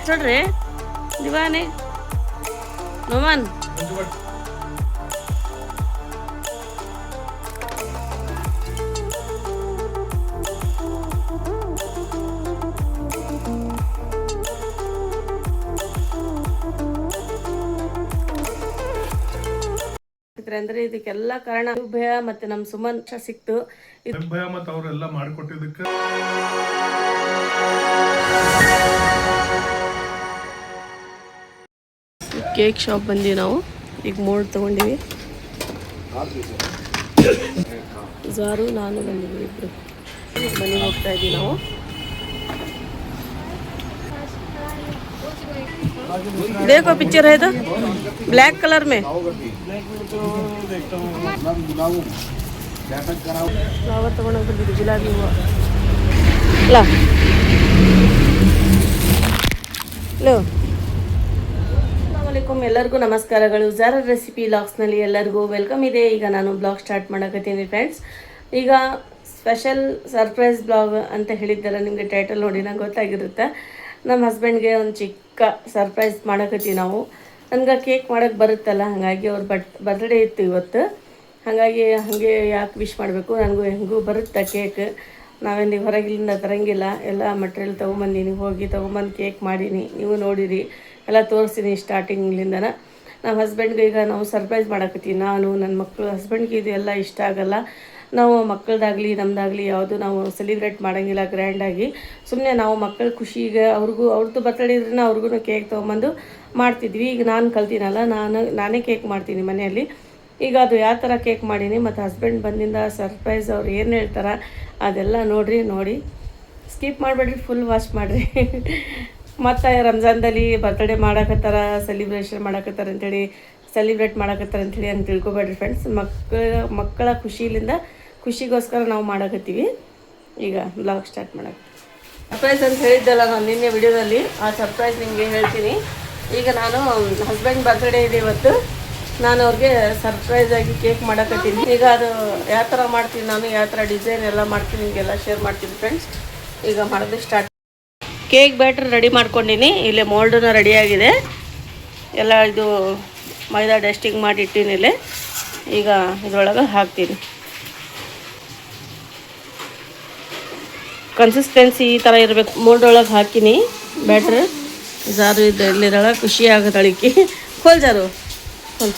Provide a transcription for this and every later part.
ನೋಡ್ರಿ ದಿವಾನೆ ನೋಮನ್ ಅಂದ್ರೆ ಇದಕ್ಕೆಲ್ಲ ಕಾರಣ ಭಯ ಮತ್ತೆ ನಮ್ಮ ಸುಮನ್ ಸಿಕ್ತು ಭಯ ಮತ್ತೆ ಅವರೆಲ್ಲ ಮಾಡಿಕೊಟ್ಟಿದ್ದಕ್ಕೆ ಕೇಕ್ ಶಾಪ್ ಬಂದೀವಿ ನಾವು ಈಗ ಮೋಲ್ಡ್ ತಗೊಂಡಿವಿ ಜಾರು ನಾನು ಬಂದಿದ್ದೀವಿ ಇಬ್ರು ಮನೆಗೆ ಹೋಗ್ತಾ ಇದ್ದೀವಿ ನಾವು देखो पिक्चर है तो ब्लैक कलर में ಫ್ಲವರ್ ತಗೊಂಡೋಗಿ ಬಂದಿದ್ದು ಗುಲಾಬಿ ಹೂವು ಅಲ್ಲ ಹಲೋ ಅಸ್ಸಲಾಮುಅಲೈಕುಮ್ ಎಲ್ಲರಿಗೂ ನಮಸ್ಕಾರಗಳು ಜಾರ ರೆಸಿಪಿ ಬ್ಲಾಗ್ಸ್ನಲ್ಲಿ ಎಲ್ಲರಿಗೂ ವೆಲ್ಕಮ್ ಇದೆ. ಈಗ ನಾನು ಬ್ಲಾಗ್ ಸ್ಟಾರ್ಟ್ ಮಾಡಕತ್ತೀನಿ ಫ್ರೆಂಡ್ಸ್. ಈಗ ಸ್ಪೆಷಲ್ ಸರ್ಪ್ರೈಸ್ ಬ್ಲಾಗ್ ಅಂತ ಹೇಳಿದ್ದೆಲ್ಲ ನಿಮಗೆ ಟೈಟಲ್ ನೋಡಿ ನಂಗೆ ಗೊತ್ತಾಗಿರುತ್ತೆ. ನಮ್ಮ ಹಸ್ಬೆಂಡ್ಗೆ ಒಂದು ಚಿಕ್ಕ ಸರ್ಪ್ರೈಸ್ ಮಾಡಕತ್ತೀವಿ ನಾವು. ನನಗೆ ಕೇಕ್ ಮಾಡೋಕ್ಕೆ ಬರುತ್ತಲ್ಲ, ಹಾಗಾಗಿ ಅವ್ರ ಬರ್ತ್ಡೇ ಇತ್ತು ಇವತ್ತು. ಹಾಗಾಗಿ ಹಾಗೆ ಯಾಕೆ ವಿಶ್ ಮಾಡಬೇಕು, ನನಗೂ ಹೆಂಗೂ ಬರುತ್ತೆ ಕೇಕ್. ನಾವೇನು ಹೊರಗಿಲಿಂದ ತರಂಗಿಲ್ಲ, ಎಲ್ಲ ಮಟ್ರಿಯಲ್ ತೊಗೊಂಬಂದೀನಿ, ಹೋಗಿ ತೊಗೊಂಬಂದು ಕೇಕ್ ಮಾಡೀನಿ. ನೀವು ನೋಡಿರಿ, ಎಲ್ಲ ತೋರಿಸ್ತೀನಿ ಸ್ಟಾರ್ಟಿಂಗ್ಲಿಂದನ. ನಮ್ಮ ಹಸ್ಬೆಂಡ್ಗೆ ಈಗ ನಾವು ಸರ್ಪ್ರೈಸ್ ಮಾಡಕತ್ತೀವಿ, ನಾನು ನನ್ನ ಮಕ್ಕಳು. ಹಸ್ಬೆಂಡ್ಗೆ ಇದು ಎಲ್ಲ ಇಷ್ಟ ಆಗಲ್ಲ. ನಾವು ಮಕ್ಕಳದಾಗಲಿ ನಮ್ಮದಾಗಲಿ ಯಾವುದು ನಾವು ಸೆಲಿಬ್ರೇಟ್ ಮಾಡೋಂಗಿಲ್ಲ ಗ್ರ್ಯಾಂಡಾಗಿ. ಸುಮ್ಮನೆ ನಾವು ಮಕ್ಕಳ ಖುಷಿಗೆ ಅವ್ರದ್ದು ಬರ್ತಡೇ ಇದ್ರೂ ಅವ್ರಿಗೂ ಕೇಕ್ ತೊಗೊಂಬಂದು ಮಾಡ್ತಿದ್ವಿ. ಈಗ ನಾನು ಕಲ್ತೀನಲ್ಲ, ನಾನೇ ಕೇಕ್ ಮಾಡ್ತೀನಿ ಮನೆಯಲ್ಲಿ. ಈಗ ಅದು ಯಾವ ಥರ ಕೇಕ್ ಮಾಡೀನಿ ಮತ್ತು ಹಸ್ಬೆಂಡ್ ಬಂದಿಂದ ಸರ್ಪ್ರೈಸ್ ಅವ್ರು ಏನು ಹೇಳ್ತಾರೆ ಅದೆಲ್ಲ ನೋಡಿ ಸ್ಕಿಪ್ ಮಾಡಿಬಿಡ್ರಿ, ಫುಲ್ ವಾಚ್ ಮಾಡಿರಿ. ಮತ್ತು ರಂಜಾನ್ದಲ್ಲಿ ಬರ್ತಡೇ ಮಾಡಕತ್ತಾರ, ಸೆಲಿಬ್ರೇಷನ್ ಮಾಡಕತ್ತಾರ ಅಂಥೇಳಿ, ಸೆಲಿಬ್ರೇಟ್ ಮಾಡಕತ್ತಾರ ಅಂಥೇಳಿ ಅಂತ ತಿಳ್ಕೊಬೇಡ್ರಿ ಫ್ರೆಂಡ್ಸ್. ಮಕ್ಕಳ ಖುಷಿಗೋಸ್ಕರ ನಾವು ಮಾಡಕತ್ತೀವಿ. ಈಗ ಬ್ಲಾಗ್ ಸ್ಟಾರ್ಟ್ ಮಾಡಕ್ಕೆ ಸರ್ಪ್ರೈಸ್ ಅಂತ ಹೇಳಿದ್ದಲ್ಲ ನಾನು ನಿನ್ನೆ ವಿಡಿಯೋದಲ್ಲಿ, ಆ ಸರ್ಪ್ರೈಸ್ ನಿಮಗೆ ಹೇಳ್ತೀನಿ. ಈಗ ನಾನು ಹಸ್ಬೆಂಡ್ ಬರ್ತಡೇ ಇದೆ ಇವತ್ತು, ನಾನು ಅವ್ರಿಗೆ ಸರ್ಪ್ರೈಸಾಗಿ ಕೇಕ್ ಮಾಡಕತ್ತೀನಿ. ಈಗ ಅದು ಯಾವ ಥರ ಮಾಡ್ತೀನಿ ನಾನು, ಯಾವ ಥರ ಡಿಸೈನ್ ಎಲ್ಲ ಮಾಡ್ತೀನಿ, ನಿಮಗೆಲ್ಲ ಶೇರ್ ಮಾಡ್ತೀನಿ ಫ್ರೆಂಡ್ಸ್. ಈಗ ಮಾಡೋದು ಸ್ಟಾರ್ಟ್. ಕೇಕ್ ಬ್ಯಾಟ್ರ್ ರೆಡಿ ಮಾಡ್ಕೊಂಡಿನಿ, ಇಲ್ಲೇ ಮೋಲ್ಡೂ ರೆಡಿಯಾಗಿದೆ. ಎಲ್ಲ ಇದು ಮೈದಾ ಡಸ್ಟಿಂಗ್ ಮಾಡಿ ಇಟ್ಟಿನಿ ಇಲ್ಲೇ. ಈಗ ಇದ್ರೊಳಗೆ ಹಾಕ್ತೀನಿ. ಕನ್ಸಿಸ್ಟೆನ್ಸಿ ಈ ಥರ ಇರಬೇಕು. ಮೋಲ್ಡ್ ಒಳಗೆ ಹಾಕಿನಿ ಬ್ಯಾಟ್ರ್. ಜಾರು ಇದು ಇಲ್ಲಿರೊಳಗೆ ಖುಷಿ ಆಗತ್ತಳಿಕೆ. ಹೋಲ್ ಜಾರು ಹೋಲ್,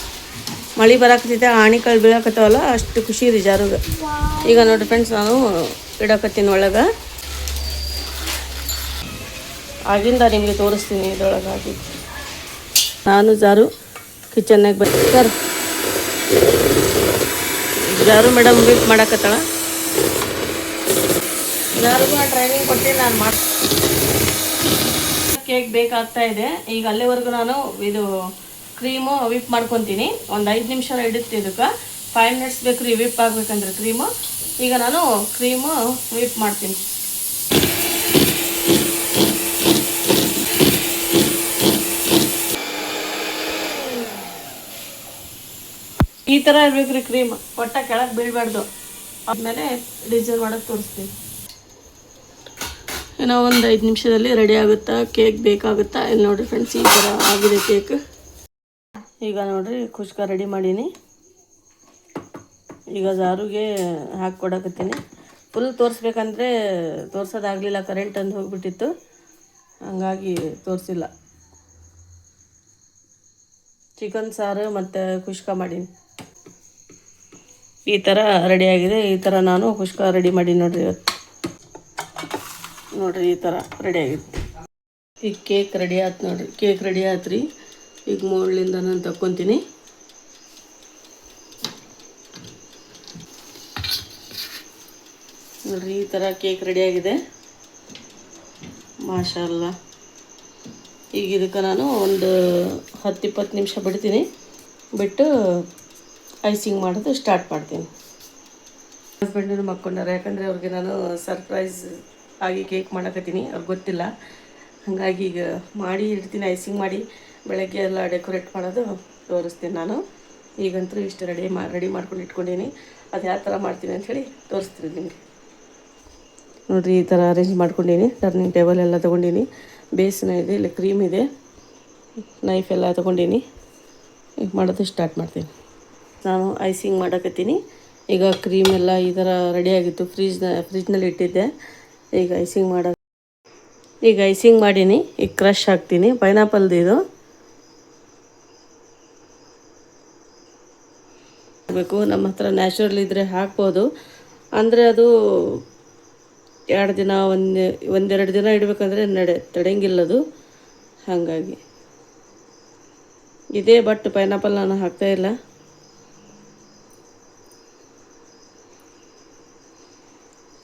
ಮಳೆ ಬರಾಕತ್ತೈತೆ, ಆಣಿಕಾಳು ಬೀಳಾಕತ್ತವಲ್ಲ, ಅಷ್ಟು ಖುಷಿ ಇದೆ ಜಾರುಗೆ. ಈಗ ನೋಡಿರಿ ಫ್ರೆಂಡ್ಸ್, ನಾನು ಇಡಕತ್ತೀನಿ ಒಳಗೆ. ಆಗಿಂದ ನಿಮಗೆ ತೋರಿಸ್ತೀನಿ ಇದ್ರೊಳಗೆ ಹಾಕಿ. ನಾನು ಜಾರು ಕಿಚನ್ನಾಗ ಬಂದು ಸರ್, ಜಾರು ಮೇಡಮ್ ವೀಟ್ ಮಾಡಕತ್ತಾಳ. ಜಾರುಗೂ ಟ್ರೈನಿಂಗ್ ಕೊಟ್ಟು ನಾನು ಕೇಕ್ ಬೇಕಾಗ್ತಾ ಇದೆ. ಈಗ ಅಲ್ಲಿವರೆಗೂ ನಾನು ಇದು ಕ್ರೀಮು ವಿಪ್ ಮಾಡ್ಕೊತೀನಿ. ಒಂದು 5 ನಿಮಿಷ ಇಡುತ್ತೆ, ಇದಕ್ಕೆ 5 ಮಿನಿಟ್ಸ್ ಬೇಕು ರೀ ವಿಪ್ ಆಗಬೇಕಂದ್ರೆ ಕ್ರೀಮು. ಈಗ ನಾನು ಕ್ರೀಮು ವಿಪ್ ಮಾಡ್ತೀನಿ. ಈ ಥರ ಇರ್ಬೇಕು ರೀ ಕ್ರೀಮ್, ಒಟ್ಟ ಕೆಳಗೆ ಬೀಳಬಾರ್ದು. ಆದಮೇಲೆ ಡಿಸೈನ್ ಮಾಡೋಕ್ಕೆ ತೋರಿಸ್ತೀನಿ. ಏನೋ ಒಂದು 5 ನಿಮಿಷದಲ್ಲಿ ರೆಡಿ ಆಗುತ್ತಾ ಕೇಕ್ ಬೇಕಾಗುತ್ತಾ. ಇಲ್ಲಿ ನೋಡಿರಿ ಫ್ರೆಂಡ್ಸ್, ಈ ಥರ ಆಗಿದೆ ಕೇಕ್. ಈಗ ನೋಡಿರಿ ಖುಷ್ಕ ರೆಡಿ ಮಾಡೀನಿ. ಈಗ ಜಾರುಗೆ ಹಾಕ್ಕೊಡಕತ್ತೀನಿ. ಫುಲ್ ತೋರಿಸ್ಬೇಕಂದ್ರೆ ತೋರಿಸೋದಾಗಲಿಲ್ಲ, ಕರೆಂಟ್ ಅಂದು ಹೋಗಿಬಿಟ್ಟಿತ್ತು, ಹಂಗಾಗಿ ತೋರಿಸಿಲ್ಲ. ಚಿಕನ್ ಸಾರು ಮತ್ತು ಖುಷ್ಕ ಮಾಡೀನಿ. ಈ ಥರ ರೆಡಿಯಾಗಿದೆ. ಈ ಥರ ನಾನು ಖುಷ್ಕ ರೆಡಿ ಮಾಡೀನಿ ನೋಡಿರಿ ಇವತ್ತು. ನೋಡಿರಿ ಈ ಥರ ರೆಡಿಯಾಗಿದೆ. ಈಗ ಕೇಕ್ ರೆಡಿ ಆಯ್ತು ನೋಡಿರಿ, ಕೇಕ್ ರೆಡಿ ಆಯ್ತು ರೀ. ಈಗ ಮೋಲ್ಡ್ಲಿಂದ ನಾನು ತಕ್ಕೊತೀನಿ. ನೋಡಿರಿ ಈ ಥರ ಕೇಕ್ ರೆಡಿಯಾಗಿದೆ, ಮಾಷಾಲ್ಲ. ಈಗ ಇದಕ್ಕೆ ನಾನು ಒಂದು 10-20 ನಿಮಿಷ ಬಿಡ್ತೀನಿ, ಬಿಟ್ಟು ಐಸಿಂಗ್ ಮಾಡೋದು ಸ್ಟಾರ್ಟ್ ಮಾಡ್ತೀನಿ. ಹಸ್ಬೆಂಡನ್ನು ಮಕ್ಕೊಂಡಾರೆ, ಯಾಕಂದರೆ ಅವ್ರಿಗೆ ನಾನು ಸರ್ಪ್ರೈಸ್ ಆಗಿ ಕೇಕ್ ಮಾಡಕತ್ತೀನಿ, ಅವ್ರಿಗೆ ಗೊತ್ತಿಲ್ಲ. ಹಾಗಾಗಿ ಈಗ ಮಾಡಿ ಇಡ್ತೀನಿ, ಐಸಿಂಗ್ ಮಾಡಿ ಬೆಳಗ್ಗೆ ಎಲ್ಲ ಡೆಕೋರೇಟ್ ಮಾಡೋದು ತೋರಿಸ್ತೀನಿ ನಾನು. ಈಗಂತೂ ಇಷ್ಟು ರೆಡಿ ಮಾಡ್ಕೊಂಡು ಇಟ್ಕೊಂಡೀನಿ. ಅದು ಯಾವ ಥರ ಮಾಡ್ತೀನಿ ಅಂಥೇಳಿ ತೋರಿಸ್ತೀನಿ ನಿಮಗೆ. ನೋಡಿರಿ ಈ ಥರ ಅರೇಂಜ್ ಮಾಡ್ಕೊಂಡೀನಿ. ಟರ್ನಿಂಗ್ ಟೇಬಲ್ ಎಲ್ಲ ತೊಗೊಂಡೀನಿ, ಬೇಸನ ಇದೆ, ಇಲ್ಲಿ ಕ್ರೀಮ್ ಇದೆ, ನೈಫ್ ಎಲ್ಲ ತೊಗೊಂಡೀನಿ. ಈಗ ಮಾಡೋದು ಸ್ಟಾರ್ಟ್ ಮಾಡ್ತೀನಿ. ನಾನು ಐಸಿಂಗ್ ಮಾಡಕತ್ತೀನಿ. ಈಗ ಕ್ರೀಮ್ ಎಲ್ಲ ಈ ಥರ ರೆಡಿಯಾಗಿತ್ತು, ಫ್ರಿಜ್ನಲ್ಲಿ ಇಟ್ಟಿದ್ದೆ. ಈಗ ಐಸಿಂಗ್ ಮಾಡೀನಿ. ಈಗ ಕ್ರಷ್ ಹಾಕ್ತೀನಿ. ಪೈನಾಪಲ್ದು ಇದು ಬೇಕು. ನಮ್ಮ ಹತ್ರ ನ್ಯಾಚುರಲ್ ಇದ್ದರೆ ಹಾಕ್ಬೋದು, ಅಂದರೆ ಅದು 2 ದಿನ ಒಂದೆರಡು ದಿನ ಇಡಬೇಕಂದ್ರೆ ತಡೆಯಂಗಿಲ್ಲದು. ಹಾಗಾಗಿ ಇದೇ, ಬಟ್ ಪೈನಾಪಲ್ ನಾನು ಹಾಕ್ತಾಯಿಲ್ಲ.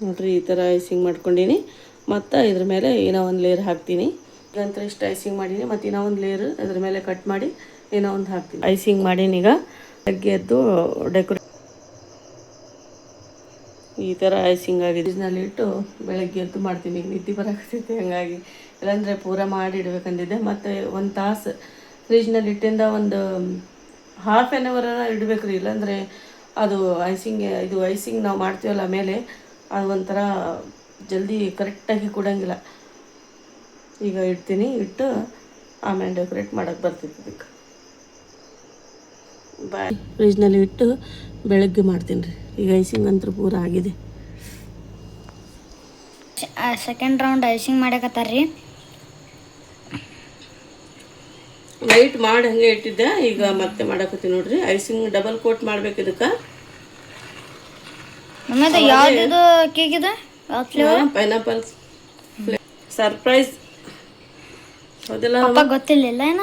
ನೋಡಿರಿ ಈ ಥರ ಐಸಿಂಗ್ ಮಾಡ್ಕೊಂಡೀನಿ. ಮತ್ತು ಇದ್ರ ಮೇಲೆ ಏನೋ ಒಂದು ಲೇಯರ್ ಹಾಕ್ತೀನಿ. ಈಗಂತ ಇಷ್ಟು ಐಸಿಂಗ್ ಮಾಡೀನಿ, ಮತ್ತು ಇನ್ನೂ ಒಂದು ಲೇಯರ್ ಅದ್ರ ಮೇಲೆ ಕಟ್ ಮಾಡಿ ಏನೋ ಒಂದು ಹಾಕ್ತೀನಿ. ಐಸಿಂಗ್ ಮಾಡೀನಿ. ಈಗ ಬೆಳಗ್ಗೆ ಎದ್ದು ಈ ಥರ ಐಸಿಂಗ್ ಆಗಿದೆ. ಫ್ರಿಜ್ನಲ್ಲಿ ಇಟ್ಟು ಬೆಳಗ್ಗೆ ಎದ್ದು ಮಾಡ್ತೀನಿ. ಈಗ ನಿದ್ದೆ ಬರಾಕತ್ತೈತೆ, ಹಂಗಾಗಿ ಇಲ್ಲಾಂದರೆ ಪೂರ ಮಾಡಿ ಇಡ್ಬೇಕಂದಿದ್ದೆ. ಮತ್ತು 1 ತಾಸು ಫ್ರಿಜ್ನಲ್ಲಿ ಇಟ್ಟಿಂದ ಒಂದು ಹಾಫ್ ಆನ್ ಅವರ್ ಇಡಬೇಕು ರೀ. ಇಲ್ಲಾಂದರೆ ಅದು ಐಸಿಂಗ್ ನಾವು ಮಾಡ್ತೀವಲ್ಲ ಮೇಲೆ, ಅದು ಒಂಥರ ಜಲ್ದಿ ಕರೆಕ್ಟಾಗಿ ಕೊಡೋಂಗಿಲ್ಲ. ಈಗ ಇಡ್ತೀನಿ, ಇಟ್ಟು ಆಮೇಲೆ ಡೆಕೋರೇಟ್ ಮಾಡೋಕ್ಕೆ ಬರ್ತೈತೆ. ಅದಕ್ಕೆ ಫ್ರಿಜ್ನಲ್ಲಿ ಇಟ್ಟು ಬೆಳಗ್ಗೆ ಮಾಡ್ತೀನಿ ರೀ. ಈಗ ಐಸಿಂಗ್ ಅಂತೂ ಪೂರ ಆಗಿದೆ. ಸೆಕೆಂಡ್ ರೌಂಡ್ ಐಸಿಂಗ್ ಮಾಡಕತ್ತಾರ ರೀ. ನೈಟ್ ಮಾಡಿ ಹಂಗೆ ಇಟ್ಟಿದ್ದೆ, ಈಗ ಮತ್ತೆ ಮಾಡಕತ್ತೀನಿ ನೋಡ್ರಿ. ಐಸಿಂಗ್ ಡಬಲ್ ಕೋಟ್ ಮಾಡ್ಬೇಕು ಇದಕ್ಕೆ. ನಮ್ಮದು ಯಾವ್ದು ಕೇಕ್ ಇದೆ? Pineapple surprise. ಹೌದಿಲ್ಲ? ಪಪ್ಪ ಗೊತ್ತಿಲ್ಲ ಏನ?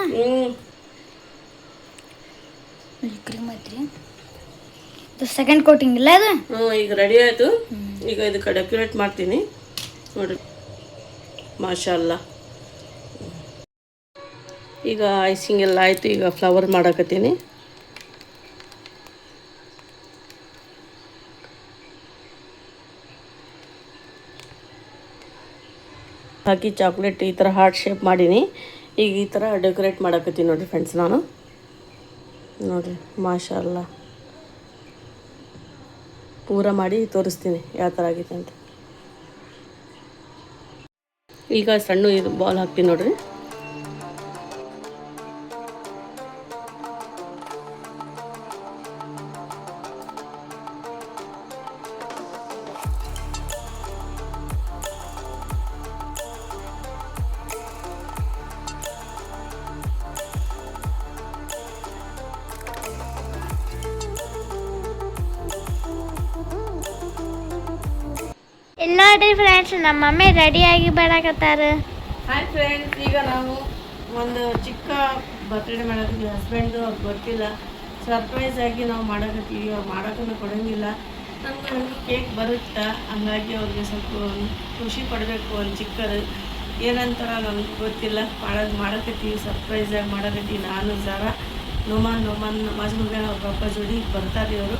ಕ್ರೀಮ್ ಐತ್ರಿ. ಇದು ಸೆಕೆಂಡ್ ಕೋಟಿಂಗ್ ಇಲ್ಲ ಇದು? ಈಗ ರೆಡಿ ಆಯಿತು. ಈಗ ಇದಕ್ಕೆ ಡೆಕೋರೇಟ್ ಮಾಡ್ತೀನಿ ನೋಡ್ರಿ. ಮಾಶಾಲ್ಲ. ಈಗ ಐಸಿಂಗ್ ಎಲ್ಲ ಆಯಿತು. ಈಗ ಫ್ಲವರ್ ಮಾಡಕತ್ತೀನಿ. ಹಾಕಿ ಚಾಕ್ಲೇಟ್ ಈ ಥರ ಹಾರ್ಟ್ ಶೇಪ್ ಮಾಡೀನಿ. ಈಗ ಈ ಥರ ಡೆಕೋರೇಟ್ ಮಾಡಕತ್ತೀನಿ ನೋಡಿರಿ ಫ್ರೆಂಡ್ಸ್. ನಾನು ನೋಡಿರಿ ಮಾಶಾಲ್ಲ ಪೂರ ಮಾಡಿ ತೋರಿಸ್ತೀನಿ ಯಾವ ಥರ ಆಗೈತೆ ಅಂತ. ಈಗ ಸಣ್ಣ ಇದು ಬಾಲ್ ಹಾಕ್ತೀನಿ ನೋಡಿರಿ. ಇಲ್ಲ ನೋಡ್ರಿ ಫ್ರೆಂಡ್ಸ್, ನಮ್ಮ ಮಮ್ಮಿ ರೆಡಿಯಾಗಿ ಬರಾಕತ್ತಾರ. ಹಾಯ್ ಫ್ರೆಂಡ್ಸ್, ಈಗ ನಾವು ಒಂದು ಚಿಕ್ಕ ಬರ್ತ್ಡೇ ಮಾಡಕತ್ತೀವಿ. ಹಸ್ಬೆಂಡು ಅವ್ರಿಗೆ ಗೊತ್ತಿಲ್ಲ, ಸರ್ಪ್ರೈಸ್ ಆಗಿ ನಾವು ಮಾಡಕತ್ತೀವಿ. ಅವ್ರು ಮಾಡೋಕ್ಕೂ ಕೊಡೋಂಗಿಲ್ಲ. ನಮ್ಗೆ ಕೇಕ್ ಬರುತ್ತಾ, ಹಂಗಾಗಿ ಅವ್ರಿಗೆ ಸ್ವಲ್ಪ ಖುಷಿ ಪಡಬೇಕು. ಒಂದು ಚಿಕ್ಕದು ಏನಂತಾರ ನಮ್ಗೆ ಗೊತ್ತಿಲ್ಲ, ಮಾಡಕತ್ತೀವಿ. ಸರ್ಪ್ರೈಸಾಗಿ ಮಾಡಕತ್ತೀವಿ. ನಾನು ಝಾರಾ ನೊಮಾನ್ ನಮಾಜ್ ಹೋಗ್ಯಾನ. ಅವ್ರ ಪಪ್ಪ ಜೋಡಿ ಬರ್ತಾರೆ ಅವರು.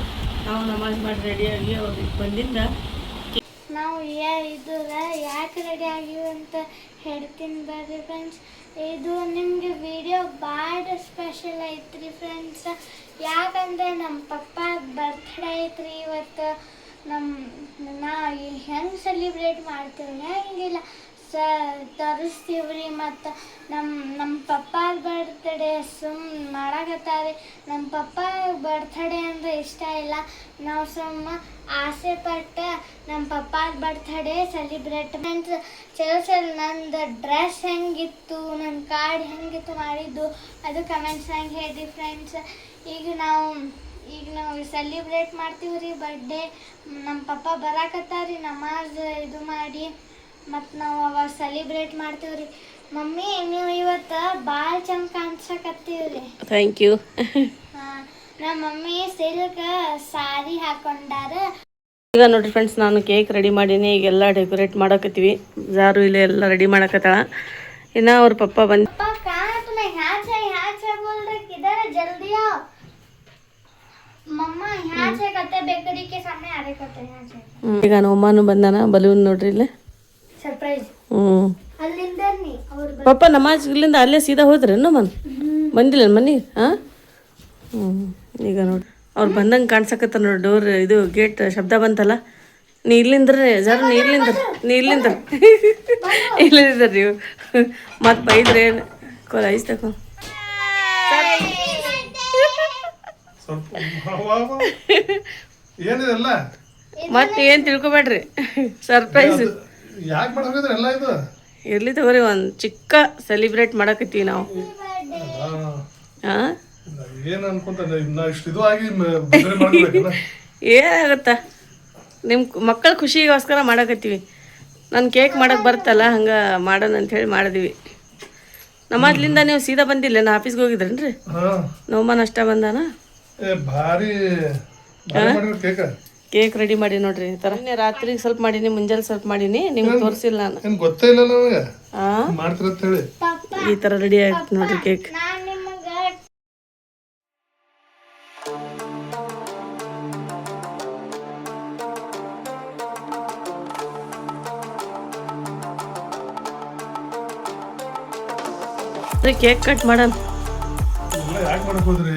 ನಾವು ನಮಾಜ್ ಮಾಡಿ ರೆಡಿಯಾಗಿ ಅವ್ರಿಗೆ ಬಂದಿಂದ ನಾವು ಇದು ಯಾಕೆ ರೆಡಿ ಆಗಿವಿ ಅಂತ ಹೇಳ್ತೀನಿ ಬರ್ರಿ ಫ್ರೆಂಡ್ಸ್. ಇದು ನಿಮಗೆ ವಿಡಿಯೋ ಭಾಳ ಸ್ಪೆಷಲ್ ಐತ್ರಿ ಫ್ರೆಂಡ್ಸ್. ಯಾಕಂದ್ರೆ ನಮ್ಮ ಪಪ್ಪ ಬರ್ತ್ಡೇ ಐತ್ರಿ ಇವತ್ತು. ನಾ ಹೆಂಗೆ ಸೆಲಿಬ್ರೇಟ್ ಮಾಡ್ತೀವಿ ಹೆಂಗಿಲ್ಲ ತರಿಸ್ತೀವ್ರಿ. ಮತ್ತು ನಮ್ಮ ಪಪ್ಪ ಬರ್ತ್ಡೇ ಮಾಡಕತ್ತಾರೆ. ನಮ್ಮ ಪಪ್ಪ ಬರ್ತ್ಡೇ ಅಂದರೆ ಇಷ್ಟ ಇಲ್ಲ. ನಾವು ಆಸೆ ಪಟ್ಟು ನಮ್ಮ ಪಪ್ಪ ಬರ್ತ್ಡೇ ಸೆಲಿಬ್ರೇಟ್. ಫ್ರೆಂಡ್ಸ್, ಚಲೋ ನಂದು ಡ್ರೆಸ್ ಹೆಂಗಿತ್ತು, ನನ್ನ ಕಾರ್ಡ್ ಹೆಂಗಿತ್ತು ಮಾಡಿದ್ದು, ಅದು ಕಮೆಂಟ್ಸ್ನಾಗ ಹೇಳಿರಿ ಫ್ರೆಂಡ್ಸ್. ಈಗ ನಾವು ಸೆಲಿಬ್ರೇಟ್ ಮಾಡ್ತೀವಿ ರೀ ಬರ್ಡೇ. ನಮ್ಮ ಪಪ್ಪ ಬರಾಕತ್ತಾರ ನಮಾಜ್ ಇದು ಮಾಡಿ, ಮತ್ತು ನಾವು ಅವಾಗ ಸೆಲಿಬ್ರೇಟ್ ಮಾಡ್ತೀವಿ ರೀ. ಮಮ್ಮಿ, ನೀವು ಇವತ್ತು ಭಾಳ ಚಂದ ಕಾಣಿಸಕತ್ತೀವಿ ರೀ. Thank you. ನಮ್ಮ ಮಮ್ಮಿ ಸಿಲ್ಕ್ ಸಾರಿ ಹಾಕೊಂಡಾರ. ಈಗ ನೋಡ್ರಿ ಫ್ರೆಂಡ್ಸ್, ನಾನು ಕೇಕ್ ರೆಡಿ ಮಾಡೀನಿ. ಈಗೆಲ್ಲ ಡೆಕೋರೇಟ್ ಮಾಡಕತ್ತೀವಿ. ಜಾರು ಇಲ್ಲಿ ಎಲ್ಲ ರೆಡಿ ಮಾಡಕತ್ತಾಳ. ಇನ್ನು ಅವ್ರ ಪಪ್ಪ ಬಂದು ಈಗ ನಮ್ಮನು ಬಂದಾನ. ಬಲೂನ್ ನೋಡ್ರಿ ಇಲ್ಲೇ ಸರ್ಪ್ರೈಸ್. ಪಪ್ಪ ನಮಾಜ್ಲಿಂದ ಅಲ್ಲೇ ಸೀದಾ ಹೋದ್ರಿ ನಮ್ಮನ್ ಬಂದಿಲ್ಲ ಮನೆಗೆ. ಈಗ ನೋಡ್ರಿ ಅವ್ರು ಬಂದಂಗೆ ಕಾಣ್ಸಕತ್ತ ನೋಡಿ. ಡೋರ್ ಇದು ಗೇಟ್ ಶಬ್ದ ಬಂತಲ್ಲ, ನೀ ಇಲ್ಲಿಂದ್ರೆ ಜರ ನೀ ಇಲ್ಲಿಂದ್ರ ನೀವು ಮತ್ತೆ ಬೈದ್ರೆ ಕೊಲ ಐಸ್ ತಕೊ ಸ್ವಲ್ಪ ಏನಿದೆಲ್ಲ ಮತ್ತೆ ಏನು ತಿಳ್ಕೊಬೇಡ್ರಿ ಸರ್ಪ್ರೈಸ್ ಯಾಕೆ ಮಾಡೋಕಿದ್ರೆ ಎಲ್ಲ ಇದು ಇರ್ಲಿ ತಗೋರಿ ಒಂದು ಚಿಕ್ಕ ಸೆಲಿಬ್ರೇಟ್ ಮಾಡಕತ್ತೀವಿ ನಾವು ಹಾಂ ಏನು ಅನ್ಕೊಂತ ನಾ ಇಷ್ಟು ಇದು ಆಗಿ ಬೇರೆ ಮಾಡ್ಬೇಕಲ್ಲ ಏನಾಗುತ್ತಾ ನಿಮ್ಮ ಮಕ್ಕಳ ಖುಷಿಗೋಸ್ಕರ ಮಾಡಕತ್ತೀವಿ ನಾನು ಕೇಕ್ ಮಾಡಕ್ಕೆ ಬರ್ತಲ್ಲ ಹಂಗೆ ಮಾಡೋಣ ಅಂಥೇಳಿ ಮಾಡಿದ್ವಿ ನಮ್ಮ ಅದ್ಲಿಂದ ನೀವು ಸೀದಾ ಬಂದಿಲ್ಲ ನಾ ಆಫೀಸ್ಗೆ ಹೋಗಿದ್ರೇನ್ರಿ ಹಾಂ ನೋಮನ್ ಅಷ್ಟ ಬಂದಾನ ಭಾರಿ ಮಾಡಿರೋ ಕೇಕ ಕೇಕ್ ರೆಡಿ ಮಾಡಿ ನೋಡ್ರಿ ಈ ಥರ ರಾತ್ರಿಗೆ ಸ್ವಲ್ಪ ಮಾಡೀನಿ ಮುಂಜಾನೆ ಸ್ವಲ್ಪ ಮಾಡೀನಿ ನಿಮ್ಗೆ ತೋರಿಸಿಲ್ಲ ನಾನು ಏನು ಗೊತ್ತೇ ಇಲ್ಲ ನಮಗೆ ಹಾಂ ಮಾಡ್ತಿರತ್ತ ಹೇಳಿ ಈ ಥರ ರೆಡಿ ಆಯ್ತು ನೋಡ್ರಿ ಕೇಕ್ ನಾನು ನಿಮಗೆ ಕೇಕ್ ಕಟ್ ಮಾಡೋಣ ಎಲ್ಲ ಯಾಕೆ ಮಾಡಕ್ ಹೋದ್ರಿ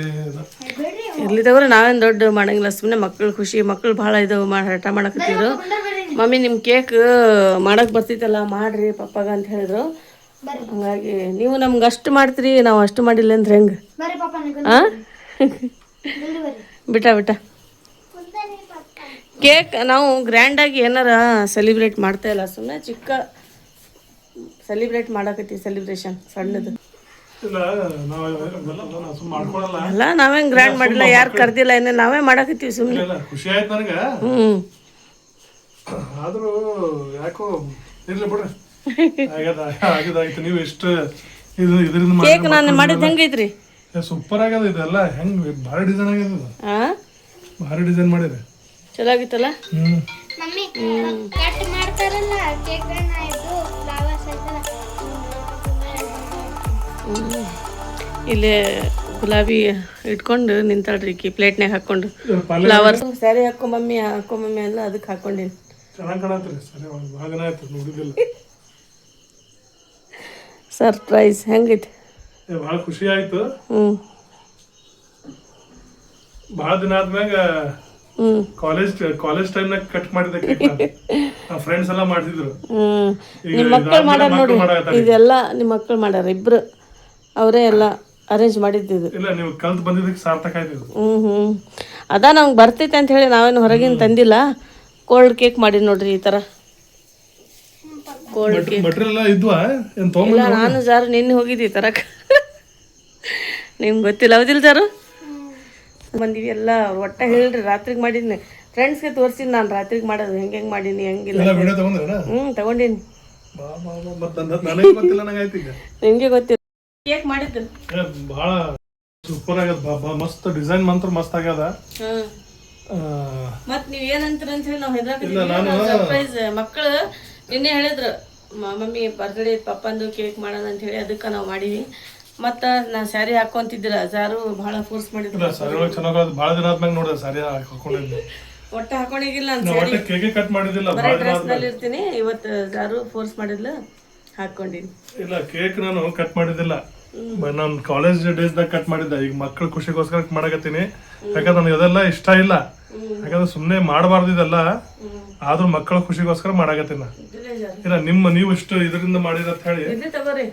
ಇರ್ಲಿ ತಗೋರಿ ನಾವೇನು ದೊಡ್ಡ ಮಾಡಂಗಿಲ್ಲ ಸುಮ್ಮನೆ ಮಕ್ಳು ಖುಷಿ ಮಕ್ಳು ಭಾಳ ಇದು ಹಠ ಮಾಡಕತ್ತಿದ್ರು ಮಮ್ಮಿ ನಿಮ್ಮ ಕೇಕ್ ಮಾಡಕ್ಕೆ ಬರ್ತೈತಲ್ಲ ಮಾಡ್ರಿ ಪಪ್ಪಾಗ ಅಂತ ಹೇಳಿದ್ರು ಹಂಗಾಗಿ ನೀವು ನಮ್ಗೆ ಅಷ್ಟು ಮಾಡ್ತೀರಿ ನಾವು ಅಷ್ಟು ಮಾಡಿಲ್ಲ ಅಂದ್ರೆ ಹೆಂಗೆ ಬರ್ರಿ ಪಾಪ ಹಾಂ ಬರ್ರಿ ಬಿಟ್ಟ ಕೇಕ್ ನಾವು ಗ್ರ್ಯಾಂಡಾಗಿ ಏನಾರ ಸೆಲಿಬ್ರೇಟ್ ಮಾಡ್ತಾ ಇಲ್ಲ ಸುಮ್ಮನೆ ಚಿಕ್ಕ ಸೆಲಿಬ್ರೇಟ್ ಮಾಡಕತ್ತೀವಿ ಸೆಲಿಬ್ರೇಷನ್ ಸಣ್ಣದು ಇಲ್ಲ ನಾವು ಸುಮ್ಮನೆ ಮಾಡ್ಕೊಳಲ್ಲ ಅಲ್ಲ ನಾವೇನು ಗ್ರ್ಯಾಂಡ್ ಮಾಡಿಲ್ಲ ಯಾರು ಕರ್ದಿಲ್ಲ ಏನೇ ನಾವೇ ಮಾಡಕತ್ತೀವಿ ಸುಮ್ಮನೆ ಇಲ್ಲ ಖುಷಿ ಆಯ್ತು ನನಗೆ ಹ್ಞೂ ಆದ್ರೂ ಯಾಕೋ ಇರ್ಲಿ ಬಿಡ್ರಿ ಆಗಿದಾಯ್ತು ನೀವು ಎಷ್ಟು ಇದು ಇದರಿಂದ ಕೇಕ್ ನಾನು ಮಾಡಿದ್ದು ಹೆಂಗೈತ್ರಿ ಸೂಪರ್ ಆಗ್ಯದ ಇದೆಲ್ಲ ಹೆಂಗ್ ಭಾರಿ ಡಿಸೈನ್ ಆಗ್ಯದ ಇದು ಹಾಂ ಭಾರಿ ಡಿಸೈನ್ ಮಾಡಿರಿ ಚಲೋ ಆಗಿತ್ತಲ್ಲ ಮಮ್ಮಿ ಕಟ್ ಮಾಡ್ತಾರಲ್ಲ ಕೇಕ್ಗಳನ್ನ ಇದು ಫ್ಲವರ್ಸ್ ಇಲ್ಲಿ ಗುಲಾಬಿ ಇಟ್ಕೊಂಡು ನಿಂತಾಳ್ರಿ ಕಿ ಪ್ಲೇಟ್ನಾಗ ಹಾಕ್ಕೊಂಡು ಫ್ಲವರ್ಸ್ ಸ್ಯಾರಿ ಹಾಕೊ ಮಮ್ಮಿ ಅಲ್ಲ ಅದಕ್ಕೆ ಹಾಕ್ಕೊಂಡಿನಿ ಚೆನ್ನಾಗಿ ಕಾಣತ್ರಿ ಸರಿ ಭಾಗನ ಆಯ್ತು ನೋಡಿದಿಲ್ಲ ಸರ್ಪ್ರೈಸ್ ಹೆಂಗೈತಿ ಭಾಳ ಖುಷಿ ಆಯ್ತು ಹ್ಞೂ ಭಾಳ ದಿನ ಆದ್ಮ್ಯಾಗ ಹ್ಞೂ ಕಾಲೇಜ್ ಟೈಮ್ನಾಗ ಕಟ್ ಮಾಡಿದ್ದೆ ಕೇಕ್ ನಮ್ಮ ಫ್ರೆಂಡ್ಸ್ ಎಲ್ಲ ಮಾಡ್ತಿದ್ರು ಈಗ ನಿಮ್ಮ ಮಕ್ಕಳು ಮಾಡ್ಯಾರ ನೋಡ್ರಿ ಮಾಡಾಕತ್ತಾರ. ಇದೆಲ್ಲ ನಿಮ್ಮ ಮಕ್ಕಳು ಮಾಡ್ಯಾರ ಇಬ್ರು ಅವರೇ ಎಲ್ಲ ಅರೇಂಜ್ ಮಾಡಿದ್ದಿದ್ದು ಇಲ್ಲ ನೀವು ಕಲ್ತ್ ಬಂದಿದ್ದಕ್ಕೆ ಸಾರ್ಥಕ ಆಯ್ತು ಇದು. ಹ್ಞೂ ಅದ ನಮ್ಗೆ ಬರ್ತೈತೆ ಅಂತ ಹೇಳಿ ನಾವೇನು ಹೊರಗಿನ ತಂದಿಲ್ಲ ಕೋಲ್ಡ್ ಕೇಕ್ ಮಾಡಿ ನೋಡ್ರಿ ಈ ಥರ ಕೋಲ್ಡ್ ಕೇಕ್ ಮಟೀರಿಯಲ್ ಎಲ್ಲ ಇದ್ವಾ ಏನ್ ಇಲ್ಲ ತೊಗೊಂಬಂದ ನಾನು ಜಾರು ನಿನ್ನೆ ಹೋಗಿದ್ದಿ ತರಕ ನಿಮ್ಗೆ ಗೊತ್ತಿಲ್ಲ ಹೌದಿಲ್ಲ ಜಾರು ಬಂದೀವಿ ಎಲ್ಲ ಒಟ್ಟ ಹೇಳ್ರಿ ರಾತ್ರಿಗೆ ಮಾಡಿದ್ನಿ ಫ್ರೆಂಡ್ಸ್ಗೆ ತೋರಿಸಿನಿ ನಾನು ರಾತ್ರಿಗೆ ಮಾಡೋದು ಹೆಂಗೆ ಮಾಡೀನಿ ಹೆಂಗಿಲ್ಲ ಎಲ್ಲ ವಿಡಿಯೋ ತಗೊಂಡ್ರಣ ತಗೊಂಡೀನಿ ಮತ್ತೆ ನನಗೆ ಗೊತ್ತಿಲ್ಲ ನಂಗೆ ಆಯ್ತು ಈಗ ನಿಮಗೆ ಗೊತ್ತಿಲ್ಲ ಕೇಕ್ ಮಾಡಿದ್ದು ಭಾಳ ಸೂಪರ್ ಆಗ್ಯದ ಮಸ್ತ್ ಡಿಸೈನ್ ಮಾತ್ರ ಮಸ್ತ್ ಆಗ್ಯದ ಮತ್ ನೀವ್ ಏನಂತೀರ ಅಂತ ಹೇಳಿ ನಾವು ಇಲ್ಲ, ನಾನು- ಸರ್ಪ್ರೈಸ್ ಮಕ್ಕಳು ನಿನ್ನೆ ಹೇಳಿದ್ರು ಮಮ್ಮಿ ಬರ್ತ್ಡೇ ಪಪ್ಪಂದು ಕೇಕ್ ಮಾಡೋಣ ಅಂತ ಹೇಳಿ ಅದಕ್ಕೆ ನಾವು ಮಾಡೀವಿ ಮತ್ತ ನಾ ಸ್ಯಾರಿ ಹಾಕೊಂತಿದ್ದಿಲ್ಲ ಜಾರು ಬಹಳ ಫೋರ್ಸ್ ಇಲ್ಲ ಮಾಡಿದ್ರು ಸರಿ ಒಳಗೆ ಚೆನ್ನಾಗ ಭಾಳ ದಿನ ಆದ್ಮ್ಯಾಗ ನೋಡ್ದೆ ಸರಿ ಹಾಕೊಂಡಿದ್ದೆ ಒಟ್ಟ ಹಾಕೊಂಡಿಗಿಲ್ಲ ಅಂತ ನಾ ಒಟ್ಟೆ ಕೇಕೆ ಕಟ್ ಮಾಡಿದ್ದಿಲ್ಲ ಬರೀ ಭಾಳ ದಿನ ಡ್ರೆಸ್ ಆದ್ಮ್ಯಾಗ ನಲ್ಲಿ ಇರ್ತೀನಿ ಇವತ್ತು ಜಾರು ಫೋರ್ಸ್ ಮಾಡಿದ್ಲು ಹಾಕೊಂಡಿನಿ ಇಲ್ಲ ಕೇಕ್ ನಾನು ಕಟ್ ಮಾಡಿದ್ದಿಲ್ಲ ನಾನು ಕಾಲೇಜ್ ಡೇಸ್ದಾಗ ಕಟ್ ಮಾಡಿದ್ದೆ ಈಗ ಮಕ್ಕಳ ಖುಷಿಗೋಸ್ಕರ ಮಾಡಕತ್ತೀನಿ ಯಾಕಂದ್ರೆ ನನಗೆ ಅದೆಲ್ಲ ಇಷ್ಟ ಇಲ್ಲ ಯಾಕಂದ್ರೆ ಸುಮ್ಮನೆ ಮಾಡಬಾರ್ದು ಇದೆಲ್ಲ ಆದ್ರೂ ಮಕ್ಕಳ ಖುಷಿಗೋಸ್ಕರ ಮಾಡಕತ್ತೀನಿ ನಾ. ಇಲ್ಲ ನೀವು ಇಷ್ಟು ಇದರಿಂದ ಮಾಡಿರ ಹೇಳಿ ಇದ್ರಿ ತಗೋರಿ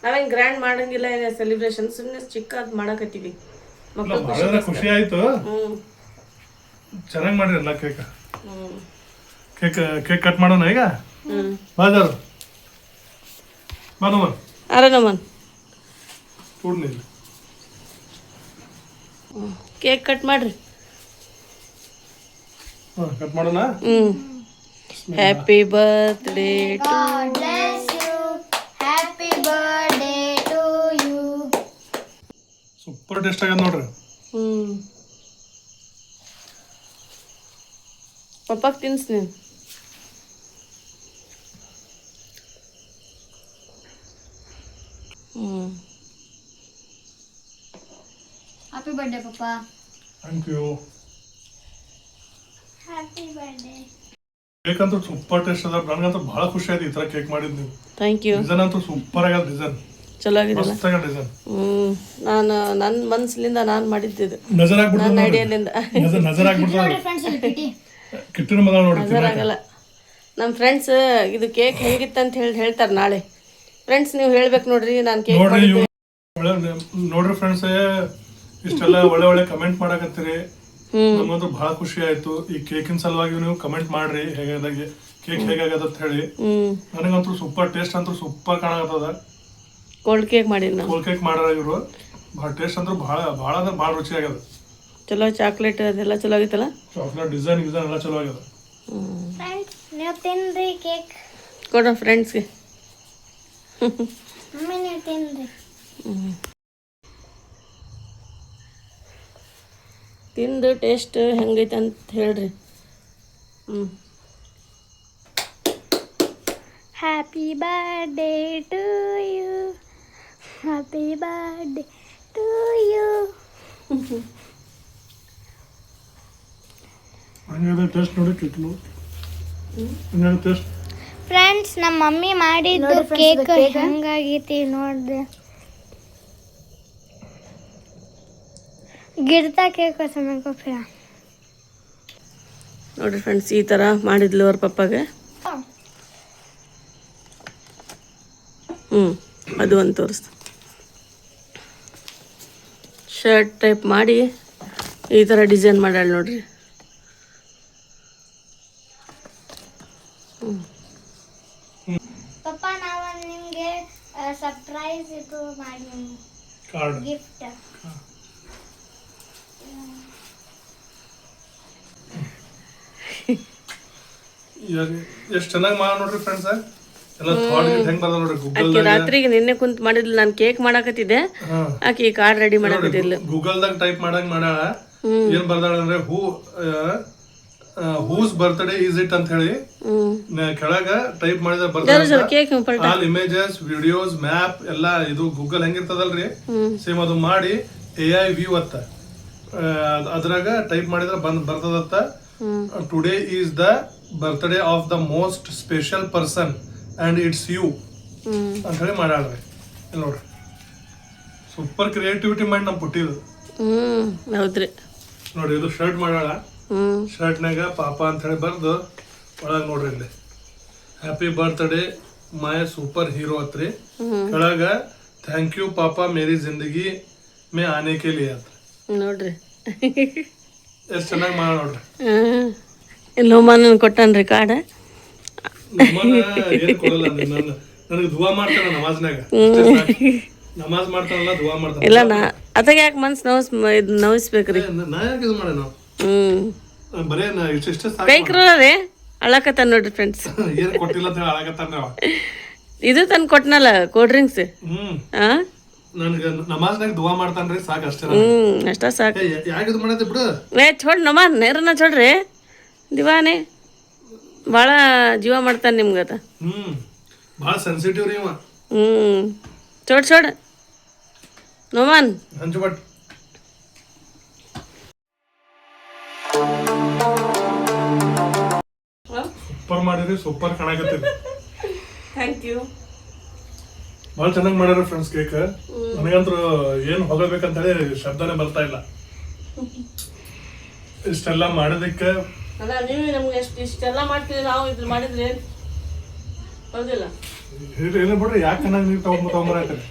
ನಾವೇನ್ ಗ್ರ್ಯಾಂಡ್ ಮಾಡಂಗಿಲ್ಲ ಏನೇ ಸೆಲಿಬ್ರೇಷನ್ ಸುಮ್ಮನೆ ಚಿಕ್ಕ ಮಾಡಕತ್ತೀವಿ ಇಲ್ಲ ಮಕ್ಕಳು ಮಾಡಿದ್ರೆ ಖುಷಿ ಆಯ್ತು ಹ್ಮ್ ಚೆನ್ನಾಗಿ ಮಾಡಿರಲ್ಲ ಕೇಕ್ ಹ್ಮ್ ಕೇಕ್ ಕಟ್ ಮಾಡೋಣ ಈಗ ಬಾಜಾರು ಬಾನವನ್ ಆರಾಮನ್ ಕೂಡ್ನಿಲ್ಲ ಕೇಕ್ ಕಟ್ ಮಾಡ್ರಿ ಕಟ್ ಮಾಡೋಣ happy birthday to God bless you. Happy birthday to you. Super taste ಆಗ್ಯದ ನೋಡ್ರಿ ಪಪ್ಪಾಗ ತಿನ್ಸ್ ನೀನು Happy birthday, Papa. Thank you Happy birthday. Cake ಅಂತೂ ಸೂಪರ್ ಟೇಸ್ಟ್ ಅದ ನನಗಂತೂ ಭಾಳ ಖುಷಿ ಆಯ್ತು ಈ ತರ ಕೇಕ್ ಮಾಡಿದ್ ನೀವು ಥ್ಯಾಂಕ್ ಯು ಡಿಸೈನ್ ಅಂತೂ ಸೂಪರ್ ಆಗ್ಯದ ಡಿಸೈನ್ ಚಲೋ ಆಗಿದಲ್ಲ ಮಸ್ತ್ ಆಗ್ಯದ ಡಿಸೈನ್ ನಾನು ನನ್ನ ಮನ್ಸ್ಲಿಂದ ನಾನು ಮಾಡಿದ್ದಿದ್ದು ನಜರ್ ನನ್ನ ಆಗ್ಬಿಡ್ತದ ಐಡಿಯಾಲಿಂದ ನಜರ್ ಆಗ್ಬಿಡ್ತದ Friends, ಇಲ್ಲಿ ಕಿಟ್ಟಿನ ಮದ ನೋಡಿ ಆಗಲ್ಲ. ನಮ್ಮ ಫ್ರೆಂಡ್ಸ್ ಇದು ಕೇಕ್ ಹೆಂಗಿತ್ತಂತ ಹೇಳ್ತಾರೆ ನಾಳೆ. ಫ್ರೆಂಡ್ಸ್ ನೀವು ಹೇಳ್ಬೇಕು ನೋಡ್ರಿ, ನಾನು ಕೇಕ್ ನೋಡ್ರಿ ಫ್ರೆಂಡ್ಸ್, ಇಷ್ಟೆಲ್ಲ ಒಳ್ಳೆ ಒಳ್ಳೆ ಕಮೆಂಟ್ ಮಾಡಕತ್ತೀರಿ. ನಮ್ಮಂತೂ ಬಹಳ ಖುಷಿ ಆಯ್ತು. ಈ ಕೇಕಿನ ಸಲುವಾಗಿ ನೀವು ಕಮೆಂಟ್ ಮಾಡ್ರಿ, ಹೇಗಾದಾಗೆ ಕೇಕ್ ಹೇಗಾಗದ ಅಂತ ಹೇಳಿ. ನನಗಂತೂ ಸೂಪರ್ ಟೇಸ್ಟ್ ಅಂತೂ ಸೂಪರ್ ಕಾಣಕತ್ತದ. ಕೋಲ್ಡ್ ಕೇಕ್ ಮಾಡಿರಿ ನಾವು. ಕೋಲ್ಡ್ ಕೇಕ್ ಮಾಡ್ಯಾರ ಇವರು. ಭಾಳ ಟೇಸ್ಟ್ ಅಂತೂ ಭಾಳ ಅಂದ್ರೆ ಭಾಳ ರುಚಿ ಆಗ್ಯದ. ಚಲೋ ಚಾಕ್ಲೇಟ್ ಅದೆಲ್ಲ ಚಲೋ ಆಗಿತ್ತಲ್ಲ. ಚಾಕ್ಲೇಟ್ ಡಿಸೈನ್ ಎಲ್ಲ ಚಲೋ ಆಗ್ಯದ. ಫ್ರೆಂಡ್ಸ್ ನೀವು ತಿನ್ರಿ ಕೇಕ್. ಕೊಡ್ರಿ ಫ್ರೆಂಡ್ಸ್ಗೆ. ಮಮ್ಮಿ ನೀವು ತಿನ್ರಿ. ತಿಂದು ಟೇಸ್ಟ್ ಹೆಂಗೈತೆ ಅಂತ ಹೇಳ್ರಿ. Happy birthday to you, happy birthday to you. ಹಂಗಾದ್ರೆ ಟೇಸ್ಟ್ ನೋಡಿ ಕೇಕ್ ಹಂಗಾದ್ರೆ ಟೇಸ್ಟ್. ಫ್ರೆಂಡ್ಸ್ ನಮ್ಮ ಮಮ್ಮಿ ಮಾಡಿದ್ದು ಕೇಕ್ ಹೆಂಗಾಗೈತಿ ನೋಡ್ದೆ. ಗಿರ್ತಾ ಕೇಕ್ ಸಮಯಕ್ಕೂ ಫಿರ ನೋಡ್ರಿ ಫ್ರೆಂಡ್ಸ್, ಈ ಥರ ಮಾಡಿದ್ಲು ಅವ್ರ ಪಪ್ಪಾಗೆ. ಅದು ಒಂದು ತೋರಿಸ್ತು. ಶರ್ಟ್ ಟೈಪ್ ಮಾಡಿ ಈ ಥರ ಡಿಸೈನ್ ಮಾಡ್ಯಾಳ ನೋಡ್ರಿ. ಪಪ್ಪ ನಾವು ನಿಮಗೆ ಸರ್ಪ್ರೈಸ್ ಇದು ಮಾಡಿ ಗಿಫ್ಟ್. ಎಷ್ಟು ಚೆನ್ನಾಗಿ ಮಾಡಿ ನೋಡ್ರಿ ಫ್ರೆಂಡ್ಸ್. ಎಲ್ಲ ಹೆಂಗ್ ಬರ್ದ ನೋಡ್ರಿ. ಆಕೆ ರಾತ್ರಿಗೆ ನಿನ್ನೆ ಕುಂತ್ ಮಾಡಿದ್ಲು. ನಾನು ಕೇಕ್ ಮಾಡಾಕತ್ತಿದ್ದೆ, ಆಕೆ ಈ ಕಾರ್ಡ್ ರೆಡಿ ಮಾಡಾಕತ್ತಿದ್ಲು. ಗೂಗಲ್ದಾಗ ಟೈಪ್ ಮಾಡ್ಯಾಳ. ಏನ್ ಬರ್ದಾಳ ಅಂದ್ರೆ ಹೂಸ್ ಬರ್ತ್ಡೇ ಈಸ್ ಇಟ್ ಅಂತ ಹೇಳಿ ಕೆಳಗ ಟೈಪ್ ಮಾಡಿದ ಬರ್ತಾರ. ಆಲ್ ಇಮೇಜಸ್, ವಿಡಿಯೋಸ್, ಮ್ಯಾಪ್ ಎಲ್ಲ ಇದು ಗೂಗಲ್ ಹೆಂಗಿರ್ತದಲ್ರಿ ಸೇಮ್ ಅದು ಮಾಡಿ AI ವ್ಯೂ ಅತ್ತ ಅದ್ರಾಗ ಟೈಪ್ ಮಾಡಿದ್ರ ಬರ್ತದತ್ತ. Today is the birthday of the most special person and it's you ಅಂತ ಹೇಳಿ ಮಾಡ್ಯಾಳ್ರಿ. ನೋಡ್ರಿ ಸೂಪರ್ ಕ್ರಿಯೇಟಿವಿಟಿ ಮಾಡಿ ನಮ್ ಪುಟ್ಟಿದು. ಹೌದ್ರಿ ನೋಡ್ರಿ ಇದು ಶರ್ಟ್ ಮಾಡ್ಯಾಳ. ಶರ್ಟ್ನಾಗ ಪಾಪ ಅಂತ ಹೇಳಿ ಬರ್ದು ಒಳಗ್ ನೋಡ್ರಿ ಇಲ್ಲಿ happy birthday my super hero ಅತ್ರಿ. ಕೆಳಗ ಥ್ಯಾಂಕ್ ಯು ಪಾಪಾ ಮೇರಿ ಜಿಂದಗಿ ಮೇ ಆನೆ ಕೆ ಲಿಯೆ ಅಂತ ನೋಡ್ರಿ. ಎಷ್ಟ್ ಚೆನ್ನಾಗಿ ಮಾಡ ನೋಡ್ರಿ. ಲೋಮಾನನ್ ಕೊಟ್ಟನ್ರಿ ಕಾರ್ಡ್. ಏನ್ ಕೊಡಲ್ಲ ನನಗೆ ದುವಾ ಮಾಡ್ತಾನ ನಮಾಜ್ನಾಗ. ನಮಾಜ್ ಮಾಡ್ತಾನಲ್ಲ ದುವಾ ಮಾಡ್ತಾನ. ಇಲ್ಲ ಅದಾಗ ಯಾಕೆ ಮನ್ಸು ನೋವಿಸ್ಬೇಕ್ರಿ. ನಾ ಯಾಕೆ ಇದು ಮಾಡೇನು ಬರೇ ಇಷ್ಟ ಕೈ ಕ್ರೋರಿ ಅಳಕತ್ತಾನ ನೋಡ್ರಿ ಫ್ರೆಂಡ್ಸ್. ಏನ್ ಕೊಟ್ಟಿಲ್ಲ ಅಂತ ಹೇಳಿ ಅಳಕತ್ತಾನ. ಇದು ತಂದು ಕೊಟ್ಟನಲ್ಲ ಕೋಲ್ಡ್ ಡ್ರಿಂಕ್ಸ್. ನನ್ಗ ನಮಾಜ್ನಾಗ ದುವಾ ಮಾಡ್ತಾನ್ರಿ ಸಾಕು ಅಷ್ಟೇ. ಅಷ್ಟ ಸಾಕು. ಯಾಕೆ ಇದು ಮಾಡತ್ತೆ ಬಿಡು. छोड़ नमान ನೇರನ छोಡ್ರಿ ದಿವಾನೆ ಭಾಳ ಜೀವ ಮಾಡ್ತಾನೆ ನಿಮ್ಗತ. ಭಾಳ ಸೆನ್ಸಿಟಿವ್ ರೀ ಇವ. छोड़ ನಮಾನ್ ಹಂಚು ಬಟ್ ಸೂಪರ್ ಮಾಡಿರಿ, ಸೂಪರ್ ಕಾಣಕತ್ತೀರಿ. Thank you. ಭಾಳ ಚೆನ್ನಾಗಿ ಮಾಡ್ಯಾರ ಫ್ರೆಂಡ್ಸ್ ಕೇಕ್. ನನಗಂತೂ ಏನು ಹೊಗಳ್ಬೇಕಂತ ಹೇಳಿ ಶಬ್ದನೇ ಬರ್ತಾ ಇಲ್ಲ. ಇಷ್ಟೆಲ್ಲ ಮಾಡೋದಕ್ಕೆ ಅಲ್ಲ ನೀವು ನಮ್ಗೆ ಇಷ್ಟೆಲ್ಲ ಮಾಡ್ತೀವಿ, ನಾವು ಇದ್ರ ಮಾಡಿದ್ರೆ ಹೌದಿಲ್ಲ. ಏನೇ ಬಿಡ್ರಿ, ಯಾಕೆ ಕಣ್ಣಾಗ ನೀರು ತಗೊಂಬರಾಕರಿ.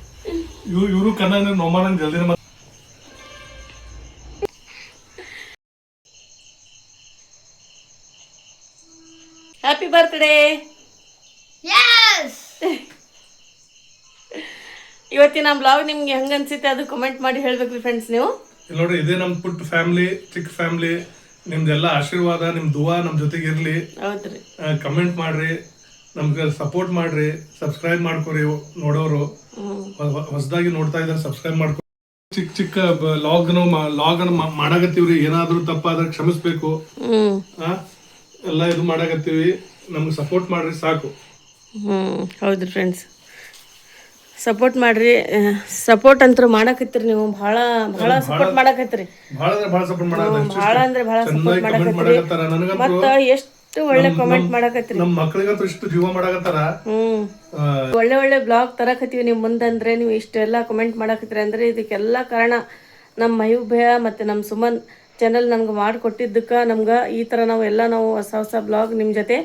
ಇವರು ಕಣ್ಣಾಗ ನೀರು ನೋಮಾನಂಗೆ ಜಲ್ದಿನ. Happy birthday. ಇವತ್ತಿನ ಬ್ಲಾಗ್ ನಿಮ್ಗೆ ಹೆಂಗ ಅನ್ಸುತ್ತೆ ಅದು ಕಮೆಂಟ್ ಮಾಡಿ ಹೇಳ್ಬೇಕ್ರಿ ಫ್ರೆಂಡ್ಸ್ ನೀವು. ನೋಡ್ರಿ ಇದೇ ನಮ್ ಪುಟ್ಟ ಫ್ಯಾಮಿಲಿ, ಚಿಕ್ಕ ಫ್ಯಾಮಿಲಿ. ನಿಮ್ದೆಲ್ಲ ಆಶೀರ್ವಾದ, ನಿಮ್ ದುವಾ ನಮ್ ಜೊತೆಗೆ ಇರ್ಲಿ. ಹೌದ್ರಿ. ಕಮೆಂಟ್ ಮಾಡ್ರಿ, ನಮ್ಗೆ ಸಪೋರ್ಟ್ ಮಾಡ್ರಿ, ಸಬ್ಸ್ಕ್ರೈಬ್ ಮಾಡ್ಕೊರಿ. ನೋಡೋರು ಹೊಸದಾಗಿ ನೋಡ್ತಾ ಇದ್ದಾರೆ ಸಬ್ಸ್ಕ್ರೈಬ್ ಮಾಡ್ಕೊ. ಚಿಕ್ಕ ಚಿಕ್ಕ ಲಾಗ್ ಮಾಡಾಕತ್ತೀವ್ರಿ. ಏನಾದ್ರೂ ತಪ್ಪಾದ್ರೆ ಕ್ಷಮಿಸ್ಬೇಕು. ಎಲ್ಲ ಇದು ಮಾಡಾಕತ್ತೀವಿ, ನಮ್ಗೆ ಸಪೋರ್ಟ್ ಮಾಡ್ರಿ ಸಾಕು. ಹೌದ್ರಿ ಫ್ರೆಂಡ್ಸ್, ಸಪೋರ್ಟ್ ಮಾಡ್ರಿ. ಸಪೋರ್ಟ್ ಅಂತೂ ಮಾಡಾಕತ್ತೀರಿ ನೀವು. ಬಹಳ ಸಪೋರ್ಟ್ ಮಾಡಾಕತ್ತೀರಿ. ಬಹಳ ಅಂದ್ರೆ ಬಹಳ ಸಪೋರ್ಟ್ ಮಾಡಾಕತ್ತೀರಿ. ಮತ್ತ ಎಷ್ಟು ಒಳ್ಳೆ ಕಾಮೆಂಟ್ ಮಾಡಾಕತ್ತೀರಿ. ನಮ್ಮ ಮಕ್ಕಳಿಗಂತೂ ಇಷ್ಟು ಜೀವ ಮಾಡಾಕತ್ತಾರ. ಒಳ್ಳೆ ಒಳ್ಳೆ ಬ್ಲಾಗ್ ತರಕತ್ತೀವಿ ನಿಮ್ ಮುಂದಂದ್ರೆ ನೀವು ಇಷ್ಟೆಲ್ಲ ಕಮೆಂಟ್ ಮಾಡಾಕತ್ತೀರಿ ಅಂದ್ರೆ ಇದಕ್ಕೆಲ್ಲ ಕಾರಣ ನಮ್ಮ ಮಯೂಭಯ ಮತ್ತೆ ನಮ್ಮ ಸುಮನ್ ಚಾನಲ್ ನಮ್ಗೆ ಮಾಡಿಕೊಟ್ಟಿದ್ದಕ್ಕೆ ನಮ್ಗೆ ಈ ಥರ ನಾವು ಹೊಸ ಹೊಸ ಬ್ಲಾಗ್ ನಿಮ್ಮ ಜೊತೆ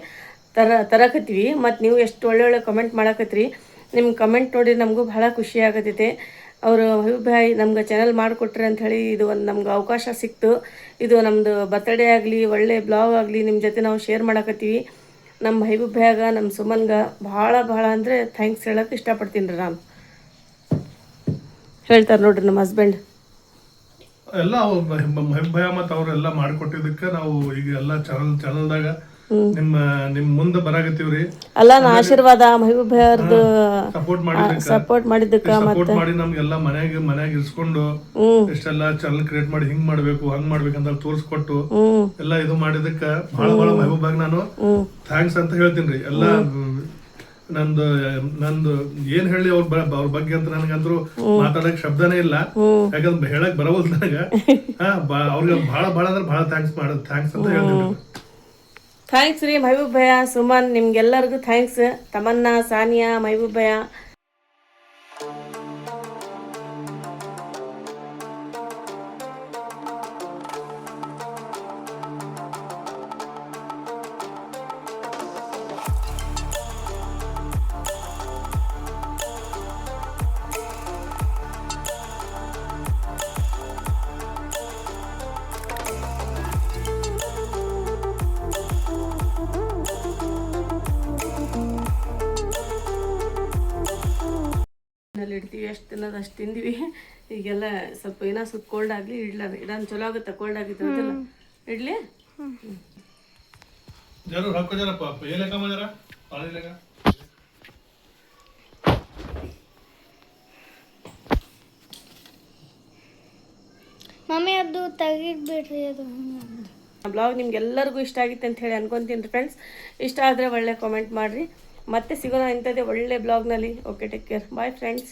ತರಕತ್ತೀವಿ. ಮತ್ತು ನೀವು ಎಷ್ಟು ಒಳ್ಳೊಳ್ಳೆ ಕಮೆಂಟ್ ಮಾಡಕತ್ತೀರಿ. ನಿಮ್ಮ ಕಮೆಂಟ್ ನೋಡಿ ನಮಗೂ ಭಾಳ ಖುಷಿ ಆಗತೈತೆ. ಅವರು ಮಹಬೂಬ್ ಭಾಯ್ ನಮ್ಗೆ ಚಾನಲ್ ಮಾಡಿಕೊಟ್ರಿ ಅಂಥೇಳಿ ಇದು ಒಂದು ನಮ್ಗೆ ಅವಕಾಶ ಸಿಕ್ತು. ಇದು ನಮ್ಮದು ಬರ್ತಡೇ ಆಗಲಿ ಒಳ್ಳೆ ಬ್ಲಾಗ್ ಆಗಲಿ ನಿಮ್ಮ ಜೊತೆ ನಾವು ಶೇರ್ ಮಾಡಕತ್ತೀವಿ. ನಮ್ಮ ಮಹಬೂಬ್ ಭಾಯ್ಗ ನಮ್ಮ ಸುಮನ್ಗೆ ಭಾಳ ಅಂದರೆ ಥ್ಯಾಂಕ್ಸ್ ಹೇಳೋಕೆ ಇಷ್ಟಪಡ್ತೀನಿ ರೀ. ನಾನು ಹೇಳ್ತಾರೆ ನೋಡ್ರಿ ನಮ್ಮ ಹಸ್ಬೆಂಡ್ ಎಲ್ಲ ಮಹಬೂಬ್ ಭಾಯ್ ಮತ್ತು ಅವರೆಲ್ಲ ಮಾಡಿಕೊಟ್ಟಿದ್ದಕ್ಕೆ ನಾವು ಈಗ ಎಲ್ಲ ಚಾನಲ್ದಾಗ ನಿಮ್ ಮುಂದೆ ಬರಾಕತ್ತೀವ್ರಿ. ಅಲ್ಲ ನಾ ಆಶೀರ್ವಾದ ಮಹಬೂಬ್ ಭಾಯ್ ಅವ್ರದ್ದು ಸಪೋರ್ಟ್ ಮಾಡಿದ್ದಕ್ಕೆ ಮಾಡಿ ನಮ್ಗೆಲ್ಲ ಮನ್ಯಾಗ ಇರ್ಸ್ಕೊಂಡು ಇಷ್ಟೆಲ್ಲ ಚಾನಲ್ ಕ್ರಿಯೇಟ್ ಮಾಡಿ ಹಿಂಗ್ ಮಾಡ್ಬೇಕು ಹಂಗ್ ಮಾಡ್ಬೇಕಂತ ತೋರ್ಸ್ಕೊಟ್ಟು ಎಲ್ಲ ಇದು ಮಾಡಿದಕ್ಕ ಬಹಳ ಮಹಬೂಬ್ ಭಾಯ್ ನಾನು ಥ್ಯಾಂಕ್ಸ್ ಅಂತ ಹೇಳ್ತೀನಿ. ಎಲ್ಲ ನಂದು ಏನ್ ಹೇಳಿ ಅವ್ರ ಬಗ್ಗೆ ಅಂತ ನನಗಂದ್ರು ಮಾತಾಡಕ್ ಶಬ್ದನೇ ಇಲ್ಲ. ಯಾಕಂದ್ರೆ ಹೇಳಕ್ ಬರವಲ್ದು ನನಗ. ಅವ್ರಿಗೆ ಬಹಳ ಅಂದ್ರೆ ಬಹಳ ಥ್ಯಾಂಕ್ಸ್ ಅಂತ ಹೇಳ್ತೀನಿ. ಥ್ಯಾಂಕ್ಸ್ ರೀ ಮಹಬೂಬ್ ಭಯ್ಯ, ಸುಮನ್, ನಿಮ್ಗೆಲ್ಲರಿಗೂ ಥ್ಯಾಂಕ್ಸ್. ತಮನ್ನಾ, ಸಾನಿಯಾ, ಮಹಬೂಬ್ ಭಯ್ಯ. ಇಡ್ತೀವಿ ಎಷ್ಟು ತಿನ್ನೋದು ಅಷ್ಟು ತಿಂದಿವಿ. ಈಗೆಲ್ಲ ಸ್ವಲ್ಪ ಏನೋ ಸ್ವಲ್ಪ ಕೋಲ್ಡ್ ಆಗಲಿ ಇಡೋದು ಚಲೋ ಆಗುತ್ತೆ. ಕೋಲ್ಡ್ ಆಗಿತ್ತು ಅದೆಲ್ಲ ಇಡ್ಲಿ. ಮಮ್ಮಿ ಅದು ತೆಗಿದ್ಬಿಡ್ರಿ. ಅದು ಬ್ಲಾಗ್ ನಿಮ್ಗೆಲ್ಲರಿಗೂ ಇಷ್ಟ ಆಗಿತ್ತು ಅಂತ ಹೇಳಿ ಅನ್ಕೊಂತೀನಿ ರೀ ಫ್ರೆಂಡ್ಸ್. ಇಷ್ಟ ಆದರೆ ಒಳ್ಳೆ ಕಾಮೆಂಟ್ ಮಾಡಿರಿ. ಮತ್ತೆ ಸಿಗೋಣ ಇಂಥದ್ದೇ ಒಳ್ಳೆ ಬ್ಲಾಗ್ನಲ್ಲಿ. Okay, take care, bye friends.